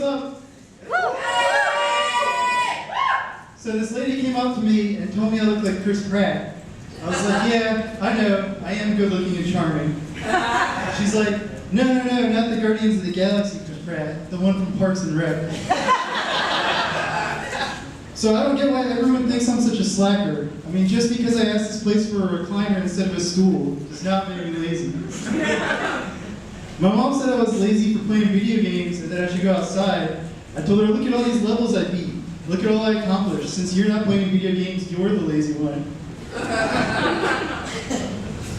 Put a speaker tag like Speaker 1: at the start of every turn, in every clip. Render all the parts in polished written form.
Speaker 1: up? So this lady came up to me and told me I looked like Chris Pratt. I was like, yeah, I know, I am good looking and charming. She's like, no, not the Guardians of the Galaxy Chris Pratt, the one from Parks and Rec. So I don't get why everyone thinks I'm such a slacker. I mean, just because I asked this place for a recliner instead of a stool does not make me lazy. My mom said I was lazy for playing video games and that I should go outside. I told her, look at all these levels I beat. Look at all I accomplished. Since you're not playing video games, you're the lazy one.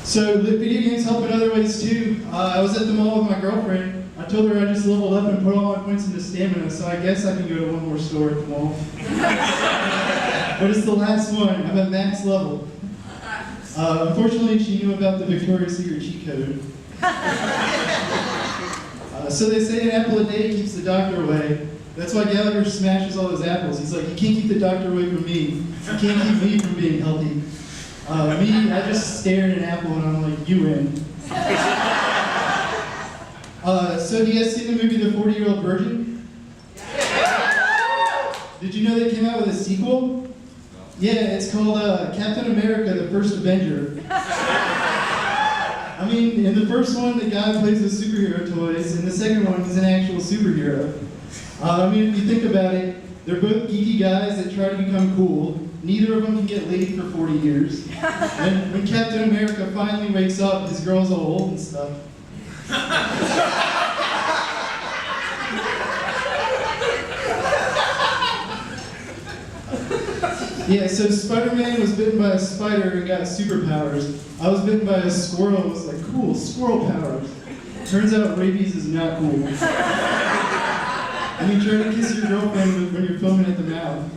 Speaker 1: So video games help in other ways too. I was at the mall with my girlfriend. I told her I just leveled up and put all my points into stamina, so I guess I can go to one more store at the mall. But it's the last one. I'm at max level. Unfortunately, she knew about the Victoria's Secret cheat code. So they say an apple a day keeps the doctor away. That's why Gallagher smashes all those apples. He's like, you can't keep the doctor away from me. You can't keep me from being healthy. Me, I just stare at an apple and I'm like, you win. So do you guys see the movie The 40-Year-Old Virgin? Did you know they came out with a sequel? Yeah, it's called Captain America, the First Avenger. I mean, in the first one, the guy plays with superhero toys. In the second one, he's an actual superhero. I mean, if you think about it, they're both geeky guys that try to become cool. Neither of them can get laid for 40 years. And when Captain America finally wakes up, his girl's all old and stuff. Yeah, so Spider-Man was bitten by a spider and got superpowers. I was bitten by a squirrel and was like, cool, squirrel powers. Turns out rabies is not cool. I mean, try to kiss your girlfriend when you're foaming at the mouth.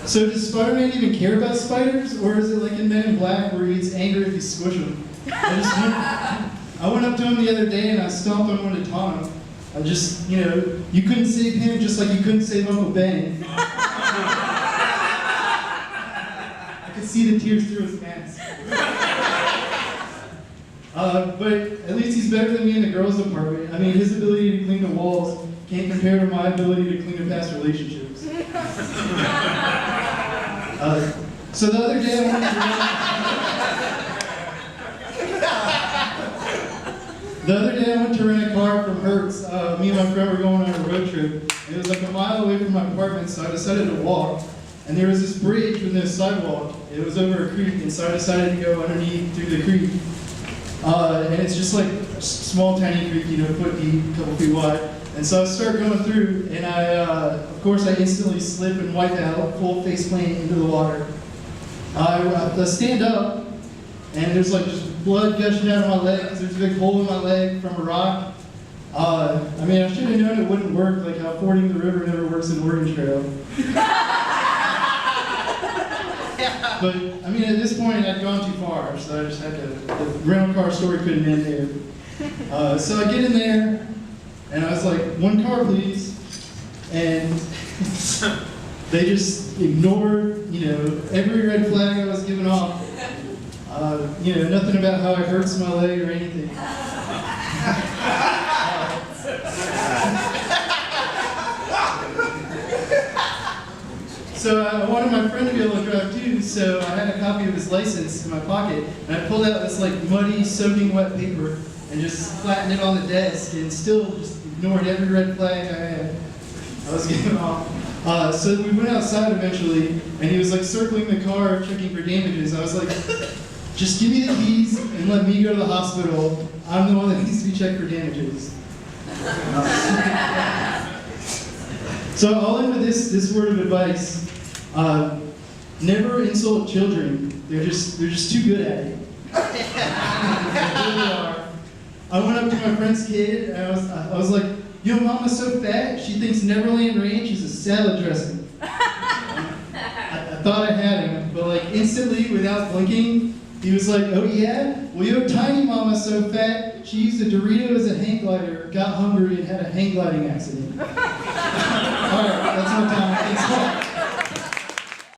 Speaker 1: So does Spider-Man even care about spiders? Or is it like in Men in Black where he gets angry if you squish him? I went up to him the other day and I stomped on one to taunt him. I just, you couldn't save him just like you couldn't save Uncle Ben. I could see the tears through his mask. But at least he's better than me in the girls' department. I mean, his ability to clean the walls can't compare to my ability to clean up past relationships. So the other day I went to rent a car from Hertz. Me and my friend were going on a road trip. It was like a mile away from my apartment, so I decided to walk. And there was this bridge with no sidewalk. It was over a creek, and so I decided to go underneath through the creek. And it's just like a small, tiny creek, foot deep, a couple feet wide. And so I start going through, and of course, I instantly slip and wipe out, full face plant into the water. I stand up, and there's like just blood gushing out of my leg because there's a big hole in my leg from a rock. I mean, I should have known it wouldn't work, like how fording the river never works in Oregon Trail. But, I mean, at this point, I'd gone too far, so I just had to, the rental car story couldn't end there. So I get in there, and I was like, one car, please. And they just ignored, every red flag I was giving off. Nothing about how it hurts my leg or anything. So I wanted my friend to be able to drive too, so I had a copy of his license in my pocket, and I pulled out this like muddy, soaking wet paper and just flattened it on the desk and still just ignored every red flag I was giving off. So we went outside eventually, and he was like circling the car, checking for damages. I was like, just give me the keys and let me go to the hospital. I'm the one that needs to be checked for damages. So I'll end with this word of advice. Never insult children. They're just too good at it. They really are. I went up to my friend's kid and I was like, yo, mama's so fat, she thinks Neverland Ranch is a salad dressing. I thought I had him, but like instantly, without blinking, he was like, oh yeah? Well, your tiny mama's so fat, she used a Dorito as a hang glider, got hungry, and had a hang gliding accident. All right, that's my time. Thanks a lot.